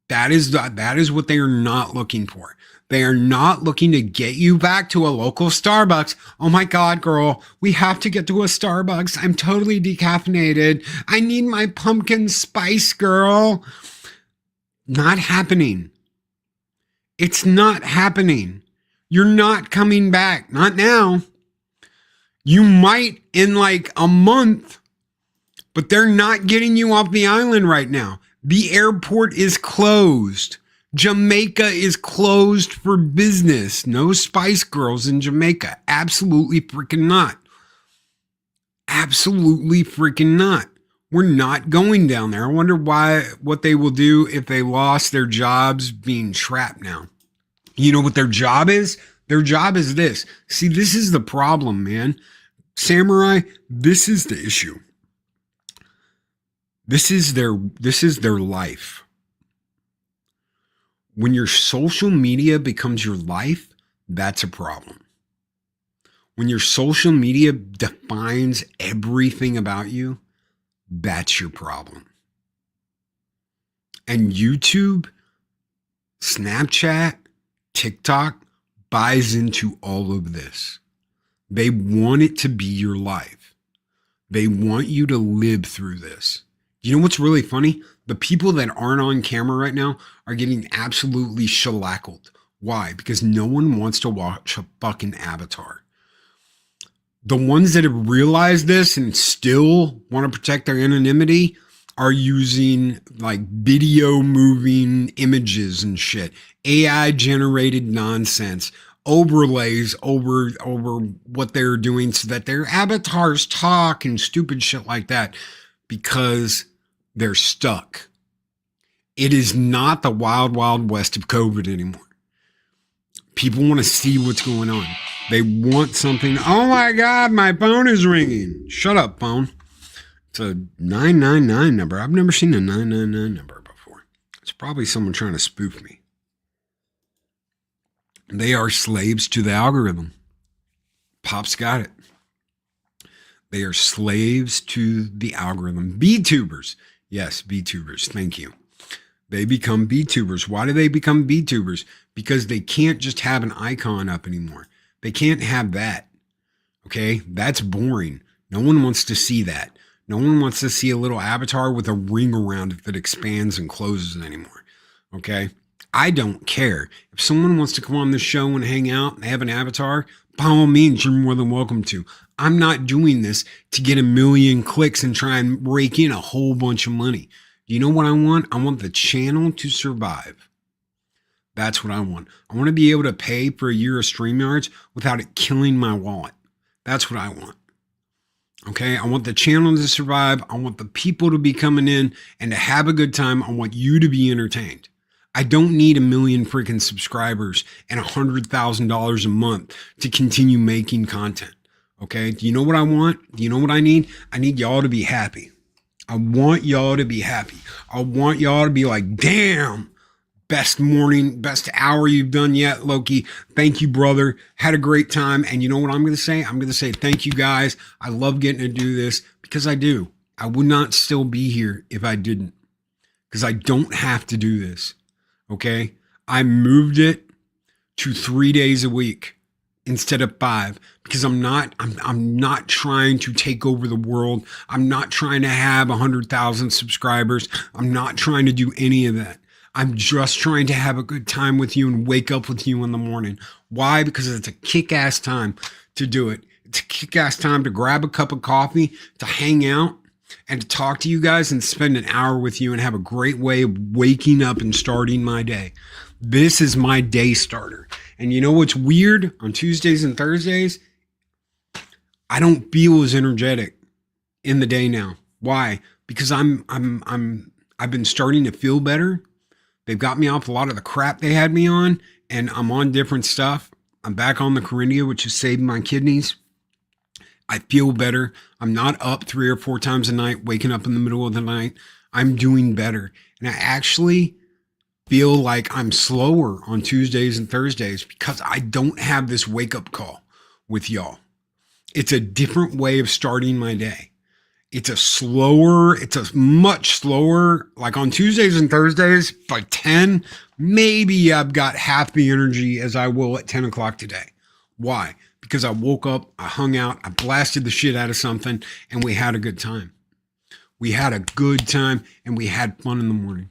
That is what they are not looking for. They are not looking to get you back to a local Starbucks. Oh my God, girl, we have to get to a Starbucks. I'm totally decaffeinated. I need my pumpkin spice, girl. Not happening. It's not happening. You're not coming back. Not now. You might in like a month, but they're not getting you off the island right now. The airport is closed. Jamaica is closed for business. No Spice Girls in Jamaica. Absolutely freaking not. Absolutely freaking not. We're not going down there. I wonder what they will do if they lost their jobs being trapped now. You know what their job is? Their job is this. See, this is the problem, man. Samurai, this is the issue. This is their life. When your social media becomes your life, that's a problem. When your social media defines everything about you, that's your problem. And YouTube, Snapchat, TikTok buys into all of this. They want it to be your life. They want you to live through this. You know what's really funny? The people that aren't on camera right now are getting absolutely shellackled. Why? Because no one wants to watch a fucking Avatar. The ones that have realized this and still want to protect their anonymity are using like video moving images and shit. AI generated nonsense. Overlays over what they're doing so that their avatars talk and stupid shit like that because they're stuck. It is not the wild, wild west of COVID anymore. People want to see what's going on. They want something. Oh my God, my phone is ringing. Shut up, phone. It's a 999 number. I've never seen a 999 number before. It's probably someone trying to spoof me. They are slaves to the algorithm. Pop's got it. They are slaves to the algorithm. VTubers. Yes, VTubers. Thank you. They become VTubers. Why do they become VTubers? Because they can't just have an icon up anymore. They can't have that. Okay? That's boring. No one wants to see that. No one wants to see a little avatar with a ring around it that expands and closes anymore. Okay? I don't care. If someone wants to come on the show and hang out and have an avatar, by all means, you're more than welcome to. I'm not doing this to get 1 million clicks and try and rake in a whole bunch of money. You know what I want? I want the channel to survive. That's what I want. I want to be able to pay for a year of StreamYards without it killing my wallet. That's what I want. Okay? I want the channel to survive. I want the people to be coming in and to have a good time. I want you to be entertained. I don't need 1 million freaking subscribers and $100,000 a month to continue making content. Okay. Do you know what I want? Do you know what I need? I need y'all to be happy. I want y'all to be happy. I want y'all to be like, damn, best morning, best hour you've done yet, Loki. Thank you, brother. Had a great time. And you know what I'm going to say? I'm going to say, thank you guys. I love getting to do this because I do. I would not still be here if I didn't, because I don't have to do this. Okay. I moved it to 3 days a week instead of 5, because I'm not trying to take over the world. I'm not trying to have 100,000 subscribers. I'm not trying to do any of that. I'm just trying to have a good time with you and wake up with you in the morning. Why? Because it's a kick-ass time to do it. It's a kick-ass time to grab a cup of coffee, to hang out, and to talk to you guys and spend an hour with you and have a great way of waking up and starting my day. This is my day starter. And you know what's weird? On Tuesdays and Thursdays, I don't feel as energetic in the day now. Why? Because I've been starting to feel better. They've got me off a lot of the crap they had me on, and I'm on different stuff. I'm back on the Corindia, which has saved my kidneys. I feel better. I'm not up 3 or 4 times a night, waking up in the middle of the night. I'm doing better. And I actually feel like I'm slower on Tuesdays and Thursdays because I don't have this wake-up call with y'all. It's a different way of starting my day. It's a much slower, like on Tuesdays and Thursdays, by 10, maybe I've got half the energy as I will at 10 o'clock today. Why? Because I woke up, I hung out, I blasted the shit out of something, and we had a good time. We had a good time, and we had fun in the morning.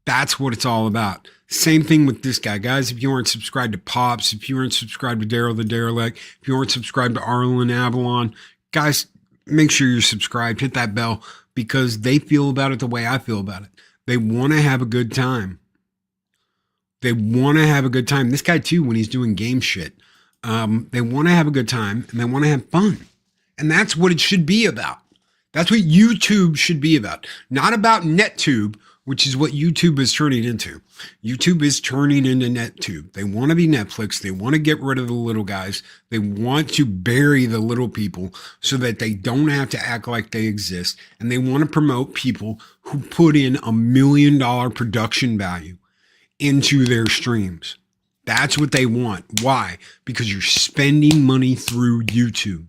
That's what it's all about. Same thing with this guy. Guys, if you aren't subscribed to Pops, if you aren't subscribed to Daryl the Derelict, if you aren't subscribed to Arlen Avalon, guys, make sure you're subscribed. Hit that bell because they feel about it the way I feel about it. They want to have a good time. They want to have a good time. This guy, too, when he's doing game shit, they want to have a good time and they want to have fun. And that's what it should be about. That's what YouTube should be about. Not about NetTube, which is what YouTube is turning into. YouTube is turning into NetTube. They want to be Netflix. They want to get rid of the little guys. They want to bury the little people so that they don't have to act like they exist. And they want to promote people who put in $1 million production value into their streams. That's what they want. Why? Because you're spending money through YouTube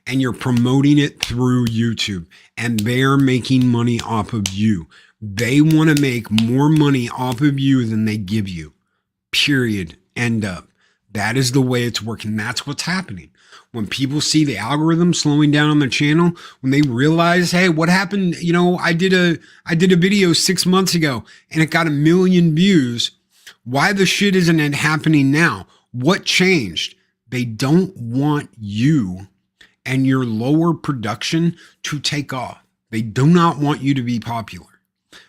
and you're promoting it through YouTube and they're making money off of you. They want to make more money off of you than they give you. Period. End up. That is the way it's working. That's what's happening. When people see the algorithm slowing down on their channel, when they realize, hey, what happened? You know, I did a video 6 months ago and it got 1 million views. Why the shit isn't it happening now? What changed? They don't want you and your lower production to take off. They do not want you to be popular.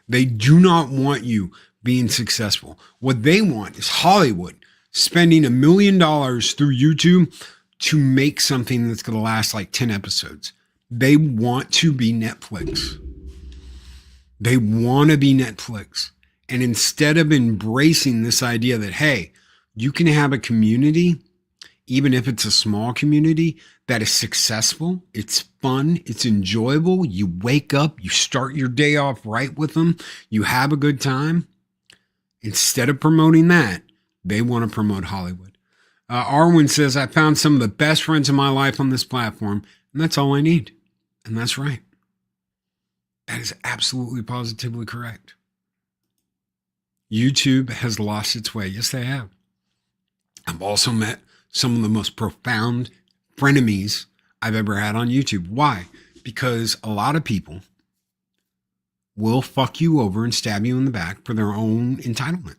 They do not want you being successful. What they want is Hollywood spending $1 million through YouTube to make something that's going to last like 10 episodes. They want to be Netflix. They want to be Netflix. And instead of embracing this idea that, hey, you can have a community, even if it's a small community, that is successful, it's fun, it's enjoyable, you wake up, you start your day off right with them, you have a good time. Instead of promoting that, they want to promote Hollywood. Arwen says, I found some of the best friends in my life on this platform, and that's all I need. And that's right. That is absolutely positively correct. YouTube has lost its way. Yes, they have. I've also met some of the most profound frenemies I've ever had on YouTube. Why? Because a lot of people will fuck you over and stab you in the back for their own entitlement.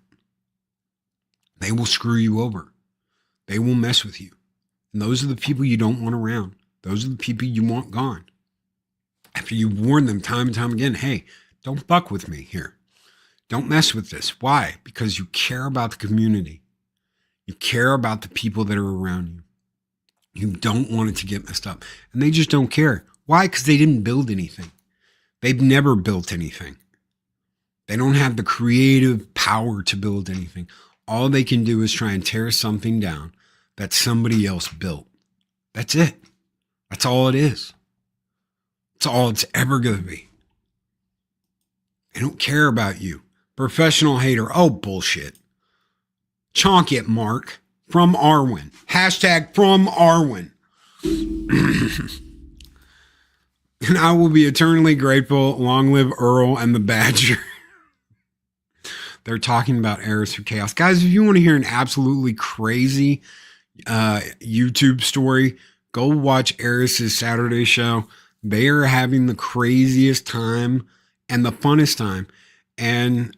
They will screw you over. They will mess with you. And those are the people you don't want around. Those are the people you want gone. After you warn them time and time again, hey, don't fuck with me here. Don't mess with this. Why? Because you care about the community. You care about the people that are around you. You don't want it to get messed up. And they just don't care. Why? Because they didn't build anything. They've never built anything. They don't have the creative power to build anything. All they can do is try and tear something down that somebody else built. That's it. That's all it is. That's all it's ever going to be. They don't care about you. Professional hater. Oh, bullshit. Chonk it, Mark. From Arwen. Hashtag from Arwen. And I will be eternally grateful. Long live Earl and the Badger. They're talking about errors through chaos. Guys, if you want to hear an absolutely crazy YouTube story. Go watch Eris's Saturday show. They are having the craziest time and the funnest time. And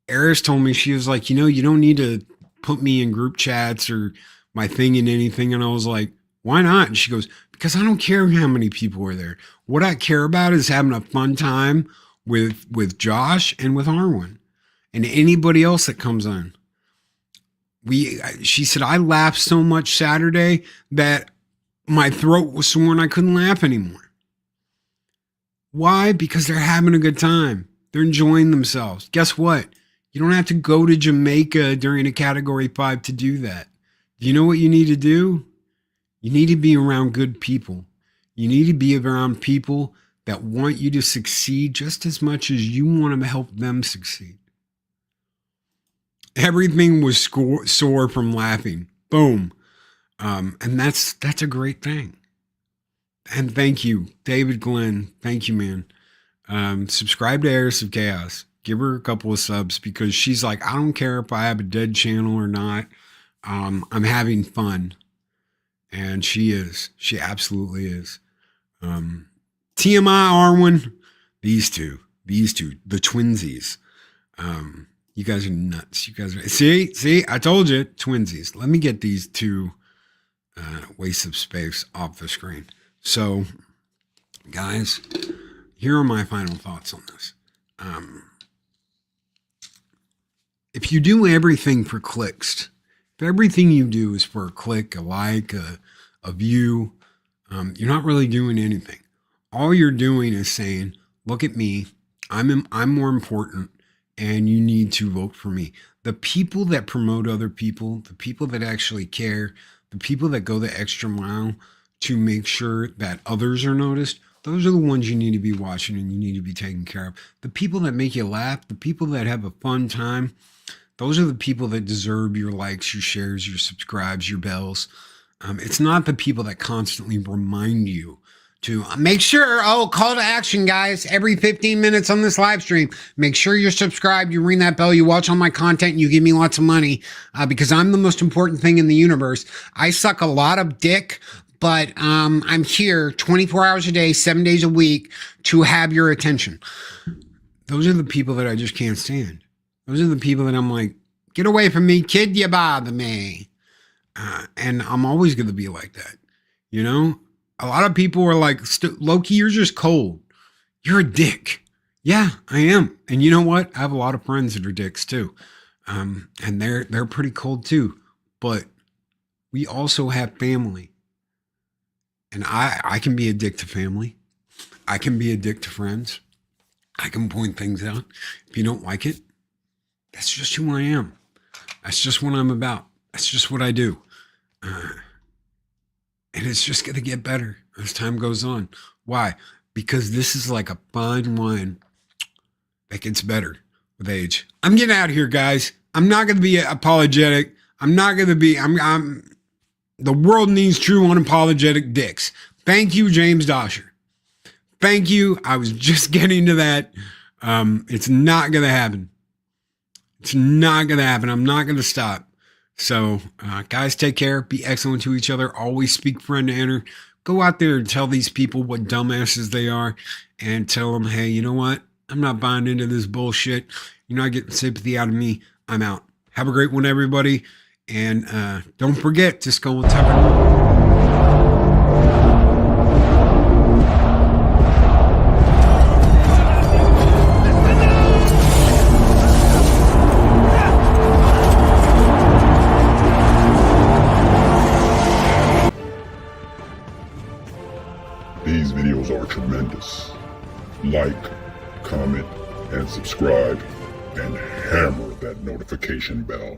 Eris told me, she was like, you don't need to put me in group chats or my thing in anything. And I was like, why not? And she goes, because I don't care how many people are there. What I care about is having a fun time with Josh and with Arwen and anybody else that comes on. She said, I laughed so much Saturday that my throat was sore and I couldn't laugh anymore. Why? Because they're having a good time. They're enjoying themselves. Guess what? You don't have to go to Jamaica during a Category 5 to do that. Do you know what you need to do? You need to be around good people. You need to be around people that want you to succeed just as much as you want to help them succeed. Everything was sore from laughing. Boom. And that's a great thing. And thank you, David Glenn. Thank you, man. Subscribe to Heiress of Chaos. Give her a couple of subs because she's like, I don't care if I have a dead channel or not. I'm having fun. And she is. She absolutely is. TMI Arwen. These two, the twinsies. You guys are nuts. You guys are, see, I told you, twinsies. Let me get these two wastes of space off the screen. So, guys, here are my final thoughts on this. If you do everything for clicks, if everything you do is for a click, a like, a view, you're not really doing anything. All you're doing is saying, look at me, I'm more important, and you need to vote for me. The people that promote other people, the people that actually care, the people that go the extra mile to make sure that others are noticed, those are the ones you need to be watching and you need to be taking care of. The people that make you laugh, the people that have a fun time, those are the people that deserve your likes, your shares, your subscribes, your bells. It's not the people that constantly remind you to make sure, call to action, guys, every 15 minutes on this live stream, make sure you're subscribed, you ring that bell, you watch all my content, and you give me lots of money because I'm the most important thing in the universe. I suck a lot of dick, but I'm here 24 hours a day, 7 days a week to have your attention. Those are the people that I just can't stand. Those are the people that I'm like, get away from me, kid, you bother me. And I'm always going to be like that, you know? A lot of people are like, Loki, you're just cold. You're a dick. Yeah, I am. And you know what? I have a lot of friends that are dicks too. And they're pretty cold too. But we also have family. And I can be a dick to family. I can be a dick to friends. I can point things out. If you don't like it, that's just who I am. That's just what I'm about. That's just what I do. And it's just going to get better as time goes on. Why? Because this is like a fine wine that gets better with age. I'm getting out of here, guys. I'm not going to be apologetic. I'm not going to be, the world needs true unapologetic dicks. Thank you, James Dosher. Thank you. I was just getting to that. It's not going to happen. It's not going to happen. I'm not going to stop. So, guys, take care. Be excellent to each other. Always speak friend to enter. Go out there and tell these people what dumbasses they are and tell them, hey, you know what? I'm not buying into this bullshit. You're not getting sympathy out of me. I'm out. Have a great one, everybody. And don't forget to skull with Tucker. These videos are tremendous. Like, comment, and subscribe, and hammer that notification bell.